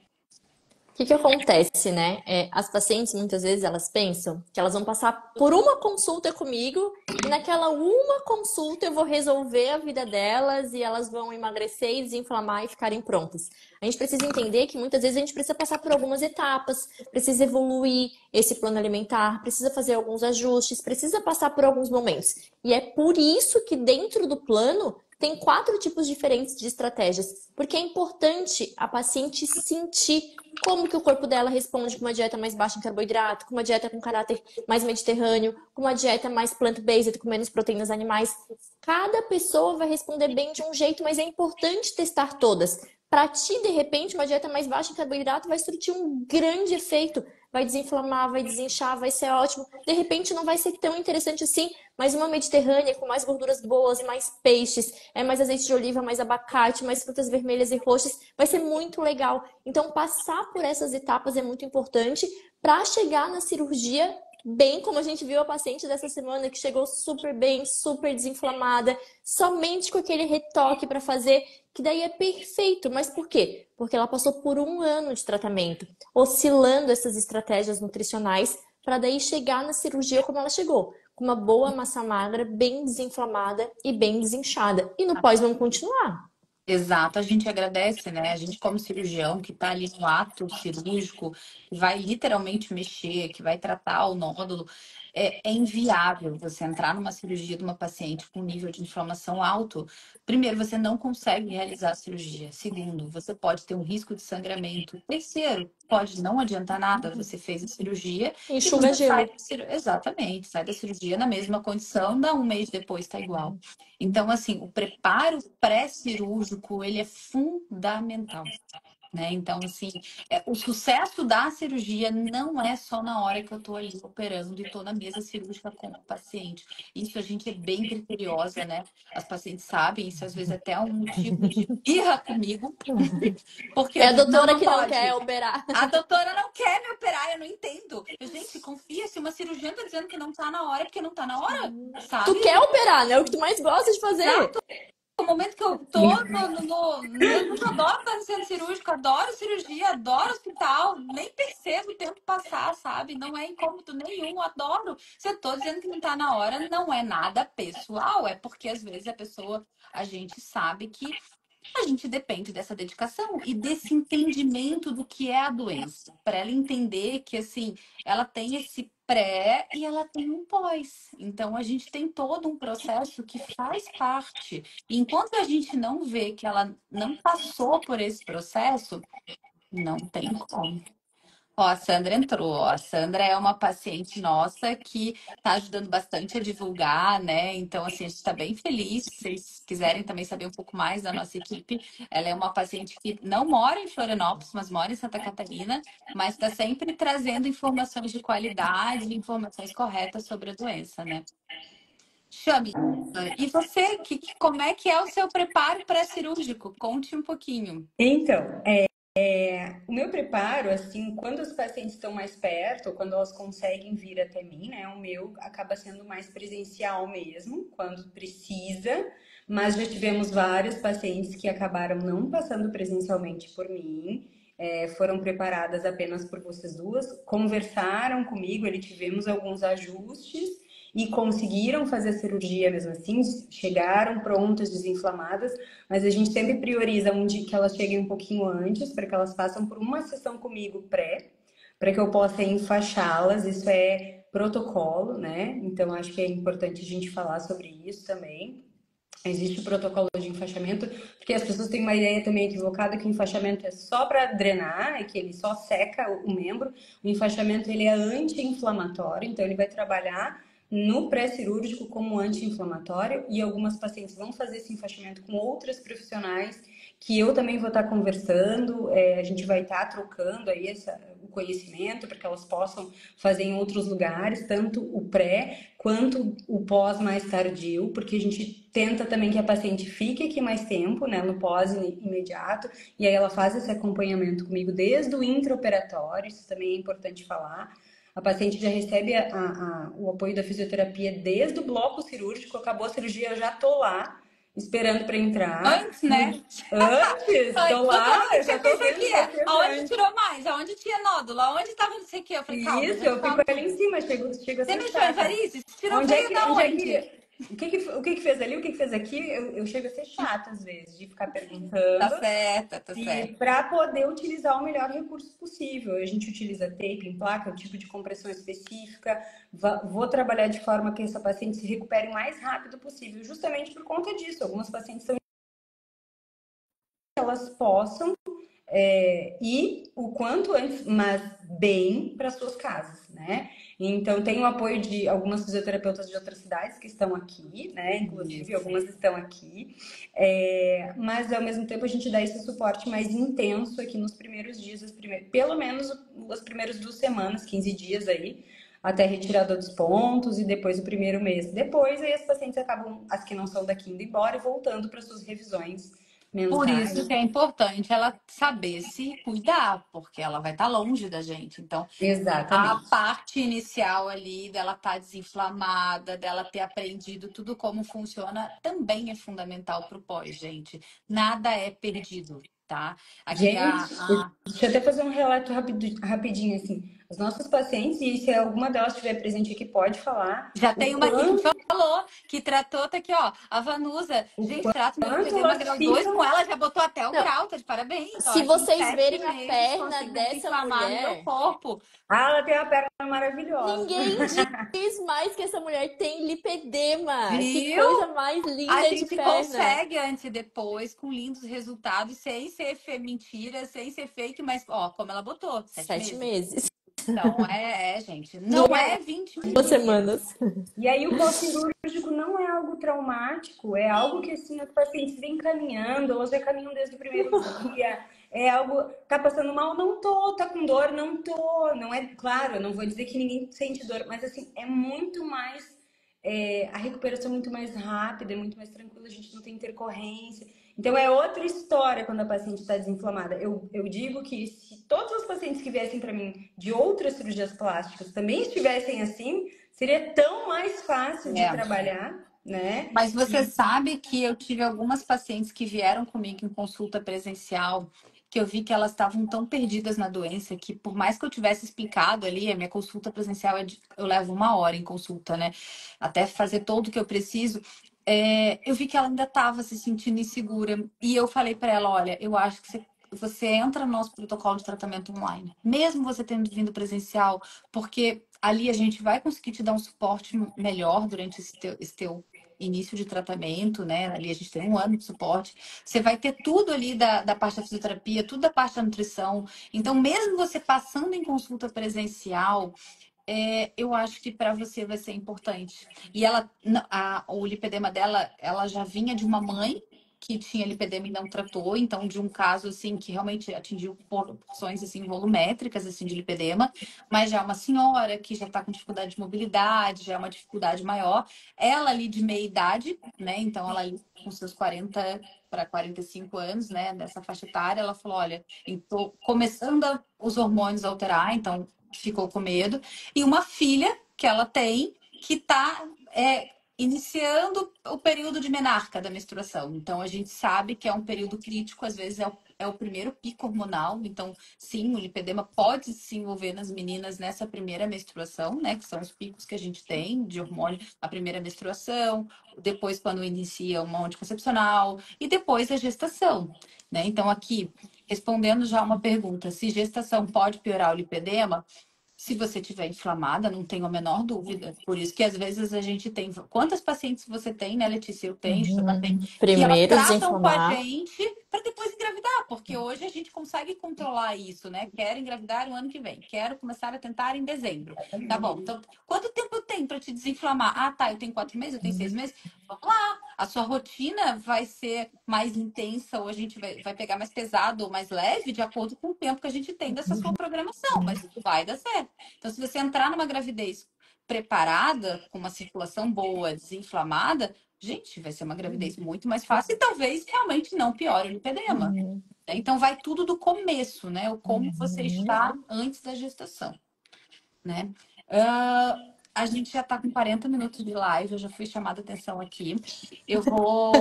O que acontece, né? As pacientes, muitas vezes, elas pensam que elas vão passar por uma consulta comigo e naquela uma consulta eu vou resolver a vida delas e elas vão emagrecer e desinflamar e ficarem prontas. A gente precisa entender que muitas vezes a gente precisa passar por algumas etapas, precisa evoluir esse plano alimentar, precisa fazer alguns ajustes, precisa passar por alguns momentos. E é por isso que dentro do plano tem 4 tipos diferentes de estratégias, porque é importante a paciente sentir como que o corpo dela responde com uma dieta mais baixa em carboidrato, com uma dieta com caráter mais mediterrâneo, com uma dieta mais plant-based, com menos proteínas animais. Cada pessoa vai responder bem de um jeito, mas é importante testar todas. Para ti, de repente, uma dieta mais baixa em carboidrato vai surtir um grande efeito. Vai desinflamar, vai desinchar, vai ser ótimo. De repente, não vai ser tão interessante assim, mas uma mediterrânea com mais gorduras boas, mais peixes, mais azeite de oliva, mais abacate, mais frutas vermelhas e roxas, vai ser muito legal. Então, passar por essas etapas é muito importante para chegar na cirurgia bem, como a gente viu a paciente dessa semana, que chegou super bem, super desinflamada, somente com aquele retoque para fazer, que daí é perfeito. Mas por quê? Porque ela passou por 1 ano de tratamento, oscilando essas estratégias nutricionais, para daí chegar na cirurgia como ela chegou, com uma boa massa magra, bem desinflamada e bem desinchada. E no pós vamos continuar. Exato, a gente agradece, né? A gente, como cirurgião, que está ali no ato cirúrgico, que vai literalmente mexer, que vai tratar o nódulo, é inviável você entrar numa cirurgia de uma paciente com nível de inflamação alto. Primeiro, você não consegue realizar a cirurgia. Segundo, você pode ter um risco de sangramento. Terceiro, pode não adiantar nada. Você fez a cirurgia e Enxuga você sai gelo. da exatamente, sai da cirurgia na mesma condição, dá um mês depois está igual. Então, assim, o preparo pré-cirúrgico, ele é fundamental, né? Então, assim, o sucesso da cirurgia não é só na hora que eu tô ali operando e tô na mesa cirúrgica com o paciente. Isso a gente é bem criteriosa, né? As pacientes sabem, isso às vezes até é um motivo de birra comigo, porque É eu a digo, não, doutora não que não pode. quer operar. A doutora não quer me operar, eu não entendo. Gente, confia, se uma cirurgiã tá dizendo que não tá na hora, é porque não tá na hora, Tu sabe? quer operar, né? É o que tu mais gosta de fazer. No momento que eu tô eu adoro estar no centro cirúrgico, adoro cirurgia, adoro hospital, nem percebo o tempo passar, sabe? Não é incômodo nenhum, adoro. Se eu tô dizendo que não tá na hora, não é nada pessoal, é porque às vezes a gente sabe que a gente depende dessa dedicação e desse entendimento do que é a doença, para ela entender que assim, ela tem esse pré e ela tem um pós. Então a gente tem todo um processo que faz parte. E enquanto a gente não vê que ela não passou por esse processo, não tem como. Ó, a Sandra entrou. Ó. A Sandra é uma paciente nossa que está ajudando bastante a divulgar, né? Então, assim, a gente está bem feliz. Se vocês quiserem também saber um pouco mais da nossa equipe, ela é uma paciente que não mora em Florianópolis, mas mora em Santa Catarina, mas está sempre trazendo informações de qualidade, informações corretas sobre a doença, né? Chame. E você, como é que é o seu preparo pré-cirúrgico? Conte um pouquinho. Então, o meu preparo, assim, quando os pacientes estão mais perto, ou quando elas conseguem vir até mim, né? O meu acaba sendo mais presencial mesmo, quando precisa, mas já tivemos vários pacientes que acabaram não passando presencialmente por mim, foram preparadas apenas por vocês duas, conversaram comigo, tivemos alguns ajustes e conseguiram fazer a cirurgia mesmo assim, chegaram prontas, desinflamadas, mas a gente sempre prioriza um dia que elas cheguem um pouquinho antes, para que elas passem por uma sessão comigo pré, para que eu possa enfaixá-las. Isso é protocolo, né? Então acho que é importante a gente falar sobre isso também. Existe o protocolo de enfaixamento, porque as pessoas têm uma ideia também equivocada que o enfaixamento é só para drenar, e que ele só seca o membro. O enfaixamento ele é anti-inflamatório, então ele vai trabalhar no pré-cirúrgico como anti-inflamatório, e algumas pacientes vão fazer esse enfaixamento com outras profissionais que eu também vou estar conversando, a gente vai estar trocando aí o conhecimento para que elas possam fazer em outros lugares, tanto o pré quanto o pós mais tardio, porque a gente tenta também que a paciente fique aqui mais tempo, né, no pós imediato, e aí ela faz esse acompanhamento comigo desde o intraoperatório, isso também é importante falar. A paciente já recebe o apoio da fisioterapia desde o bloco cirúrgico, acabou a cirurgia, eu já tô lá esperando para entrar. Antes, né? Antes, tô Doutora, lá, o que eu você já tô fez vendo aqui? vocês Aonde antes. tirou mais? Aonde tinha nódulo? Aonde tava não sei o quê? Eu falei, calma, Isso, já te eu fico falo ali em tudo. cima, chego a Você ser mexeu em chata. varizes? Tirou veio da Onde é onde? que. O que que fez ali, o que que fez aqui? Eu chego a ser chata às vezes, de ficar Tá perguntando. certa, tá E certo. para poder utilizar o melhor recurso possível. A gente utiliza tape em placa, o tipo de compressão específica. Vou trabalhar de forma que essa paciente se recupere o mais rápido possível, justamente por conta disso. Algumas pacientes são elas possam ir o quanto antes, mas bem para suas casas, né? Então, tem o apoio de algumas fisioterapeutas de outras cidades que estão aqui, né? Inclusive, Isso. algumas estão aqui. Mas, ao mesmo tempo, a gente dá esse suporte mais intenso aqui nos primeiros dias, pelo menos as primeiras 2 semanas, 15 dias aí, até a retirada dos pontos e depois o primeiro mês. Depois, aí as pacientes acabam, as que não são daqui, indo embora e voltando para suas revisões Por mensais. isso que é importante ela saber se cuidar, porque ela vai estar longe da gente. Então, a Exatamente. parte inicial ali dela estar desinflamada, dela ter aprendido tudo como funciona, também é fundamental para o pós, gente. Nada é perdido, tá? Aqui Gente, a deixa eu até fazer um relato rapidinho, assim. As nossas pacientes, e se alguma delas estiver presente aqui, pode falar já o tem uma aqui que quanto, falou que tratou, tá aqui, ó, a Vanusa. o Gente, trato meu quanto lipedema elas grau 2 com ficam. ela, já botou até o Não, grau, tá de parabéns. Ó, se acho que em vocês 7 verem a meses perna consegui dessa desinflamar no meu mulher, corpo. Ah, ela tem uma perna maravilhosa. ninguém diz mais que essa mulher tem lipedema. Que Viu? coisa mais A linda de gente perna. consegue antes e depois, com lindos resultados, sem ser mentira, sem ser fake, mas, ó, como ela botou, 7 meses. 7 meses. Então, gente, Não não é é 20 duas dias. semanas. E aí o pós-cirúrgico não é algo traumático, é algo que assim as pacientes vêm caminhando, elas já caminham desde o primeiro dia. É algo, tá passando mal? Não tô, tá com dor? Não tô. Não é, claro, eu não vou dizer que ninguém sente dor, mas assim, é muito mais, a recuperação é muito mais rápida, é muito mais tranquila, a gente não tem intercorrência. Então é outra história quando a paciente está desinflamada. Eu digo que se todas as pacientes que viessem para mim de outras cirurgias plásticas também estivessem assim, seria tão mais fácil de É. trabalhar, né? Mas você sabe que eu tive algumas pacientes que vieram comigo em consulta presencial, que eu vi que elas estavam tão perdidas na doença que, por mais que eu tivesse explicado ali, a minha consulta presencial eu levo 1 hora em consulta, né? Até fazer todo o que eu preciso. Eu vi que ela ainda estava se sentindo insegura. E eu falei para ela: olha, eu acho que você entra no nosso protocolo de tratamento online, mesmo você tendo vindo presencial, porque ali a gente vai conseguir te dar um suporte melhor durante esse teu início de tratamento, né? Ali a gente tem 1 ano de suporte. Você vai ter tudo ali da parte da fisioterapia, tudo da parte da nutrição. Então, mesmo você passando em consulta presencial, eu acho que para você vai ser importante. E o lipedema dela, ela já vinha de uma mãe que tinha lipedema e não tratou, então de um caso assim que realmente atingiu porções assim volumétricas assim de lipedema, mas já é uma senhora que já está com dificuldade de mobilidade, já é uma dificuldade maior. Ela ali de meia idade, né? Então ela ali com seus 40 para 45 anos, né, nessa faixa etária, ela falou: olha, estou começando os hormônios a alterar, então ficou com medo, e uma filha que ela tem que está iniciando o período de menarca da menstruação. Então, a gente sabe que é um período crítico, às vezes é o primeiro pico hormonal. Então, sim, o lipedema pode se envolver nas meninas nessa primeira menstruação, né? Que são os picos que a gente tem de hormônio, a primeira menstruação, depois quando inicia uma anticoncepcional e depois a gestação, né? Então, aqui, respondendo já uma pergunta, se gestação pode piorar o lipedema? Se você tiver inflamada, não tenho a menor dúvida. Por isso que às vezes a gente tem. Quantas pacientes você tem, né, Letícia? Eu tenho, Juliana tem, que elas Primeiro tratam com a desinflamar. gente para depois engravidar, porque hoje a gente consegue controlar isso, né? Quero engravidar o ano que vem, quero começar a tentar em dezembro. Tá bom, então quanto tempo eu tenho para te desinflamar? Ah, tá, eu tenho 4 meses, eu tenho 6 meses. Vamos lá, a sua rotina vai ser mais intensa ou a gente vai pegar mais pesado ou mais leve de acordo com o tempo que a gente tem dessa sua programação, mas vai dar certo. Então, se você entrar numa gravidez preparada, com uma circulação boa, desinflamada, gente, vai ser uma gravidez muito mais fácil e talvez realmente não piore o lipedema. Então, vai tudo do começo, né? O como você está antes da gestação, né? A gente já está com 40 minutos de live, eu já fui chamada a atenção aqui. Eu vou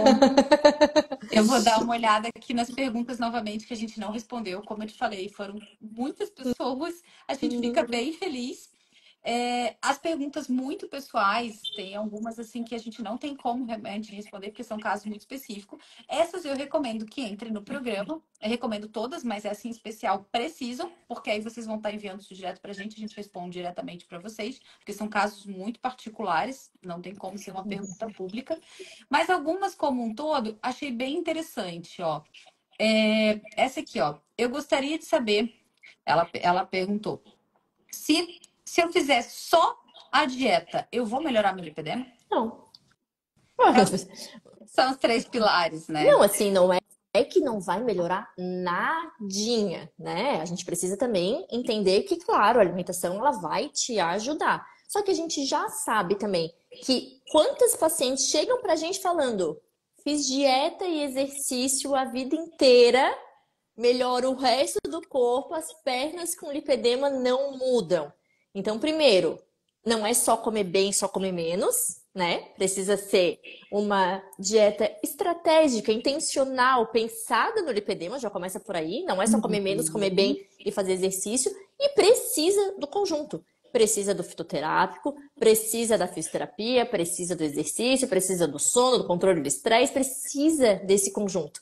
dar uma olhada aqui nas perguntas novamente que a gente não respondeu. Como eu te falei, foram muitas pessoas. A gente fica bem feliz. As perguntas muito pessoais, tem algumas assim que a gente não tem como realmente responder, porque são casos muito específicos. Essas eu recomendo que entrem no programa. Eu recomendo todas, mas essa em especial precisam, porque aí vocês vão estar enviando isso direto para a gente responde diretamente para vocês, porque são casos muito particulares, não tem como ser uma pergunta pública. Mas algumas como um todo, achei bem interessante, ó. Essa aqui, ó. Eu gostaria de saber, ela perguntou, se eu fizer só a dieta, eu vou melhorar meu lipedema? Não. São os 3 pilares, né? Não, assim, não é que não vai melhorar nadinha, né? A gente precisa também entender que, claro, a alimentação ela vai te ajudar. Só que a gente já sabe também que quantas pacientes chegam pra gente falando: fiz dieta e exercício a vida inteira, melhora o resto do corpo, as pernas com lipedema não mudam. Então, primeiro, não é só comer bem, só comer menos, né? Precisa ser uma dieta estratégica, intencional, pensada no lipedema, já começa por aí. Não é só comer menos, comer bem e fazer exercício. E precisa do conjunto. Precisa do fitoterápico, precisa da fisioterapia, precisa do exercício, precisa do sono, do controle do estresse, precisa desse conjunto.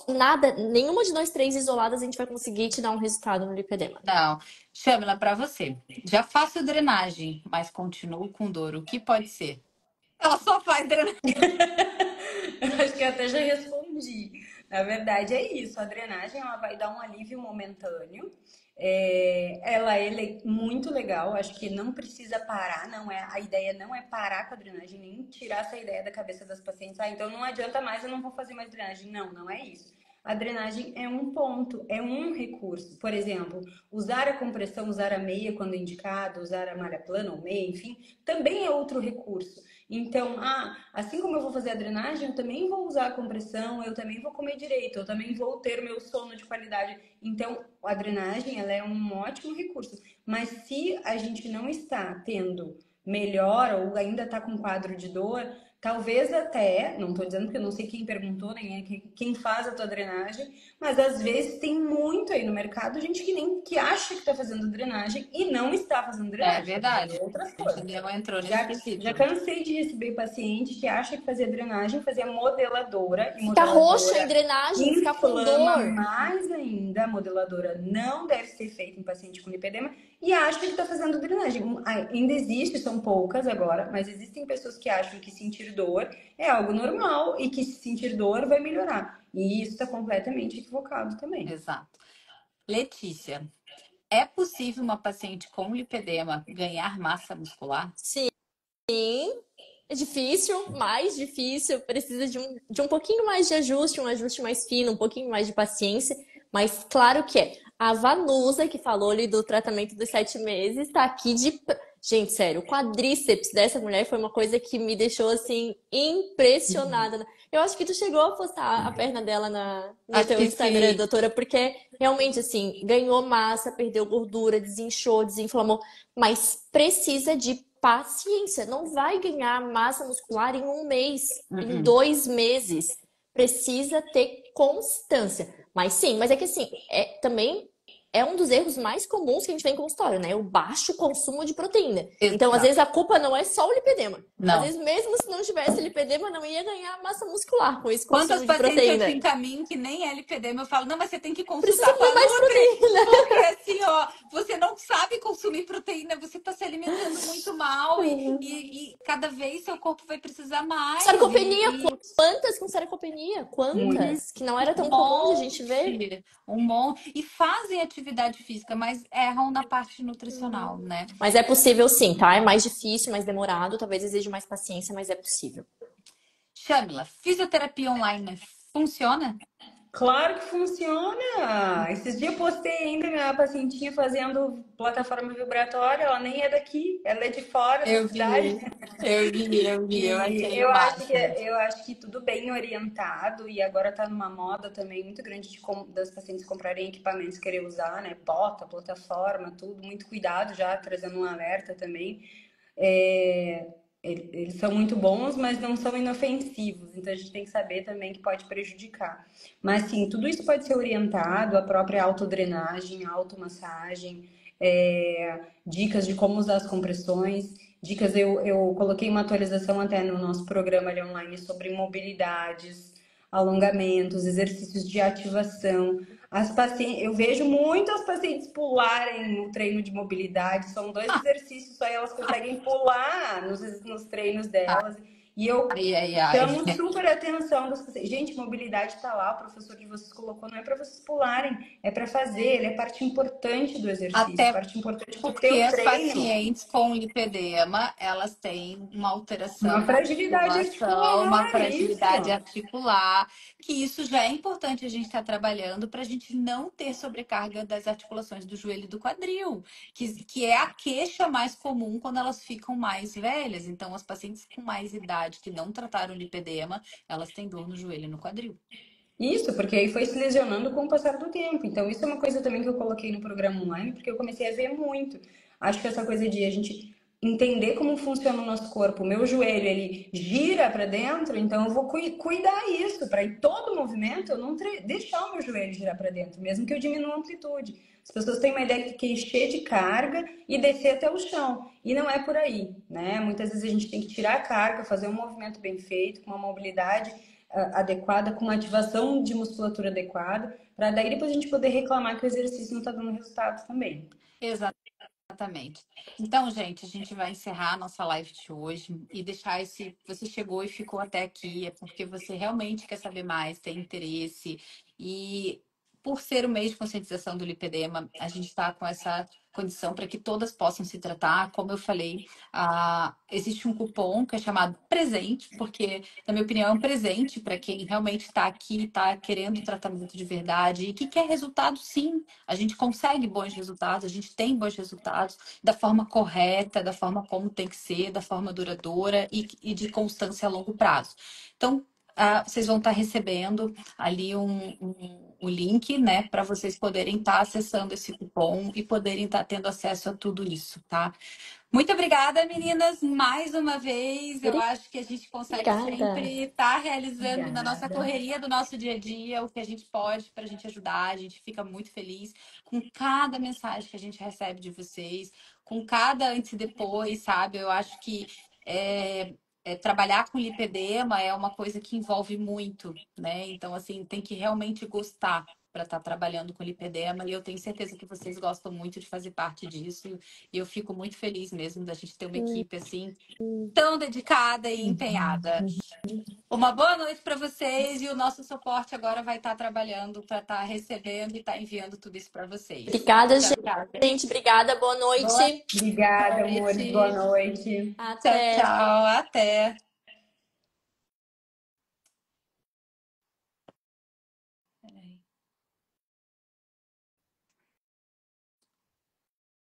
Nada, nenhuma de nós três isoladas a gente vai conseguir te dar um resultado no lipedema. Não. Chamila, para você. Já faço drenagem, mas continuo com dor. O que pode ser? Ela só faz drenagem. Eu acho que eu até já respondi. Na verdade, é isso. A drenagem ela vai dar um alívio momentâneo. Ela é muito legal. Acho que não precisa parar. A ideia não é parar com a drenagem, nem tirar essa ideia da cabeça das pacientes. Então não adianta mais, eu não vou fazer mais drenagem. Não, não é isso. A drenagem é um ponto, é um recurso. Por exemplo, usar a compressão, usar a meia quando indicado, usar a malha plana ou meia, enfim, também é outro recurso. Então, assim como eu vou fazer a drenagem, eu também vou usar a compressão, eu também vou comer direito, eu também vou ter meu sono de qualidade. Então, a drenagem, ela é um ótimo recurso. Mas se a gente não está tendo melhora ou ainda está com quadro de dor, talvez até, não estou dizendo que eu não sei quem perguntou, nem quem faz a tua drenagem, mas às vezes tem muito aí no mercado gente que acha que está fazendo drenagem e não está fazendo drenagem. É verdade. Outras coisas. Não entrou nesse Já cansei de receber paciente que acha que fazia drenagem, fazia modeladora. E Fica roxa em drenagem, fica com inflama dor. mais ainda. A modeladora não deve ser feita em paciente com lipedema e acha que está fazendo drenagem. Ainda existe, são poucas agora, mas existem pessoas que acham que sentir dor é algo normal e que se sentir dor vai melhorar. E isso está completamente equivocado também. Exato. Letícia, é possível uma paciente com lipedema ganhar massa muscular? Sim, é difícil, mais difícil, precisa de um pouquinho mais de ajuste, um ajuste mais fino, um pouquinho mais de paciência, mas claro que é. A Vanusa, que falou ali do tratamento dos 7 meses, tá aqui de... Gente, sério, o quadríceps dessa mulher foi uma coisa que me deixou, assim, impressionada. Eu acho que tu chegou a postar a perna dela no teu Instagram, doutora, porque realmente, assim, ganhou massa, perdeu gordura, desinchou, desinflamou, mas precisa de paciência. Não vai ganhar massa muscular em 1 mês, em 2 meses. Precisa ter constância. Mas sim, mas é que assim, também é um dos erros mais comuns que a gente vê em consultório, né? O baixo consumo de proteína. Exato. Então, às vezes, a culpa não é só o lipedema. Não. Às vezes, mesmo se não tivesse lipedema, não ia ganhar massa muscular com esse Quantas consumo de pacientes eu proteína. te encaminho que nem é lipedema, eu falo, não, mas você tem que Precisa consultar com a comer mais Nutri, proteína. porque assim, ó, você não sabe consumir proteína, você tá se alimentando muito mal e cada vez seu corpo vai precisar mais. Sarcopenia, quantas com sarcopenia? Muito. Quantas? Que não era tão comum de a gente ver. Um monte. E fazem atividade física, mas erram na parte nutricional, né? Mas é possível sim, tá? É mais difícil, mais demorado, talvez exija mais paciência, mas é possível. Shamila, fisioterapia online funciona? Claro que funciona! Esses dias eu postei ainda minha pacientinha fazendo plataforma vibratória, ela nem é daqui, ela é de fora da cidade. Eu achei Eu o acho máximo. eu acho que tudo bem orientado e agora tá numa moda também muito grande das pacientes comprarem equipamentos, querer usar, né? Bota, plataforma, tudo, muito cuidado já, trazendo um alerta também. Eles são muito bons, mas não são inofensivos, então a gente tem que saber também que pode prejudicar. Mas sim, tudo isso pode ser orientado, a própria autodrenagem, automassagem, dicas de como usar as compressões, dicas, eu coloquei uma atualização até no nosso programa ali online sobre mobilidades, alongamentos, exercícios de ativação. As pacientes, eu vejo muitas pacientes pularem no treino de mobilidade, são 2 exercícios, só elas conseguem pular nos treinos delas. E eu chamo super atenção das pacientes. Gente, mobilidade tá lá, o professor de vocês colocou, não é para vocês pularem, é para fazer, ele é parte importante do exercício, Até parte importante do porque teu as treino. pacientes com lipedema, elas têm uma alteração Uma fragilidade articular, uma fragilidade articular, que isso já é importante a gente estar trabalhando para a gente não ter sobrecarga das articulações do joelho e do quadril, que é a queixa mais comum quando elas ficam mais velhas. Então, as pacientes com mais idade que não trataram lipedema, elas têm dor no joelho e no quadril. Isso, porque aí foi se lesionando com o passar do tempo. Então, isso é uma coisa também que eu coloquei no programa online, porque eu comecei a ver muito. Acho que essa coisa de a gente entender como funciona o nosso corpo. O meu joelho, ele gira para dentro, então eu vou cuidar isso, para em todo movimento eu não deixar o meu joelho girar para dentro, mesmo que eu diminua a amplitude. As pessoas têm uma ideia que encher de carga e descer até o chão. E não é por aí, né? Muitas vezes a gente tem que tirar a carga, fazer um movimento bem feito, com uma mobilidade adequada, com uma ativação de musculatura adequada, para daí depois a gente poder reclamar que o exercício não está dando resultado também. Exatamente. Então, gente, a gente vai encerrar a nossa live de hoje e deixar você chegou e ficou até aqui, é porque você realmente quer saber mais, tem interesse. E por ser o mês de conscientização do lipedema, a gente está com essa condição para que todas possam se tratar. Como eu falei, existe um cupom que é chamado presente, porque, na minha opinião, é um presente para quem realmente está aqui, está querendo tratamento de verdade e que quer resultado, sim. A gente consegue bons resultados, a gente tem bons resultados da forma correta, da forma como tem que ser, da forma duradoura e de constância a longo prazo. Então, vocês vão estar recebendo ali o link, né, para vocês poderem estar acessando esse cupom e poderem estar tendo acesso a tudo isso, tá? Muito obrigada, meninas, mais uma vez. Eu acho que a gente consegue sempre estar realizando na nossa correria do nosso dia a dia o que a gente pode para a gente ajudar. A gente fica muito feliz com cada mensagem que a gente recebe de vocês, com cada antes e depois, sabe? Eu acho que trabalhar com lipedema é uma coisa que envolve muito, né? Então, assim, tem que realmente gostar para estar trabalhando com lipedema, e eu tenho certeza que vocês gostam muito de fazer parte disso, e eu fico muito feliz mesmo da gente ter uma equipe assim tão dedicada e empenhada. Uma boa noite para vocês, e o nosso suporte agora vai estar trabalhando para estar recebendo e estar enviando tudo isso para vocês. Obrigada, gente. Obrigada, boa noite. Obrigada, amores. Boa noite. Até. Tchau, até.